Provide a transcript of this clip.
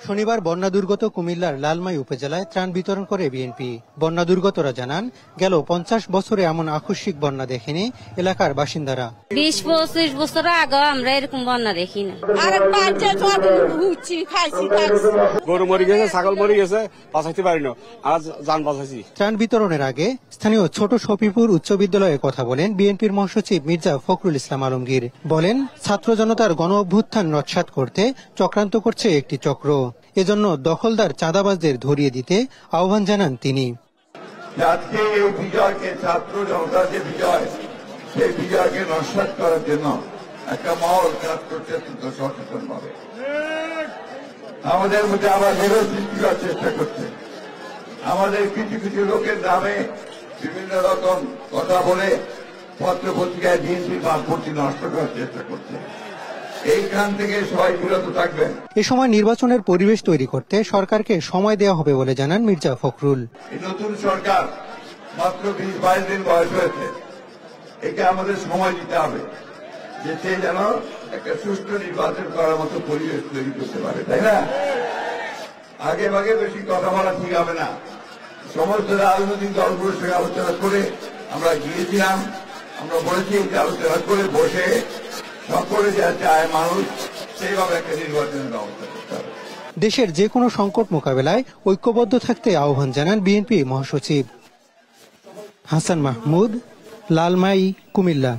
শনিবার বন্যা দুর্গত কুমিল্লার লালমাই উপজেলায় ত্রাণ বিতরণ করে বিএনপি। বন্যা দুর্গতরা জানান, গেল 50 বছরে এমন আকস্মিক বন্যা দেখেনি এলাকার বাসিন্দারা। 20-25 বছর আগে আমরা এরকম বন্যা দেখি না। গরু মরে গেছে, ছাগল মরে গেছে, বাঁচাইতে পারি না, আজ যান বাঁচাইছি। ত্রাণ বিতরণের আগে স্থানীয় ছোট শফিপুর উচ্চ বিদ্যালয়ে কথা বলেন বিএনপির মহাসচিব মির্জা ফখরুল ইসলাম আলমগীর। বলেন, ছাত্র জনতার গণ অভ্যুত্থান নস্যাৎ করতে চক্রান্ত করছে একটি চক্র। এজন্য দখলদার চাঁদাবাজদের ধরিয়ে দিতে আহ্বান জানান তিনি। আজকে এই বিজয়কে, ছাত্র জনতার যে বিজয়, সেই বিজয়কে নস্যাৎ করার জন্য একটা মহল কাজ করতে সচেতন ভাবে আমাদের মধ্যে আবার বিরোধ সৃষ্টি করার চেষ্টা করছে। আমাদের কিছু কিছু লোকের নামে বিভিন্ন রকম কথা বলে পত্র পত্রিকায় বিএনপির ভাবমূর্তি নষ্ট করার চেষ্টা করছে। এইখান থেকে সবাই বিরত থাকবেন। এ সময় নির্বাচনের পরিবেশ তৈরি করতে সরকারকে সময় দেওয়া হবে বলে জানান মির্জা ফখরুল। এই নতুন সরকার মাত্র 20-22 দিন বয়স হয়েছে, একে আমাদের সময় দিতে হবে যে সে যেন একটা সুষ্ঠু নির্বাচন করার মতো পরিবেশ তৈরি করতে পারে, তাই না? আগে ভাগে বেশি কথা বলা ঠিক হবে না। সমস্ত রাজনৈতিক দলগুলোর সঙ্গে আলোচনা করে আমরা গিয়েছিলাম, আমরা বলেছি যে আলোচনা করে বসে সকলে যা চায় মানুষ, সেইভাবে একটা নির্বাচনের ব্যবস্থা করতে হবে। দেশের যে কোনো সংকট মোকাবেলায় ঐক্যবদ্ধ থাকতে আহ্বান জানান বিএনপি মহাসচিব। হাসান মাহমুদ, লালমাই, কুমিল্লা।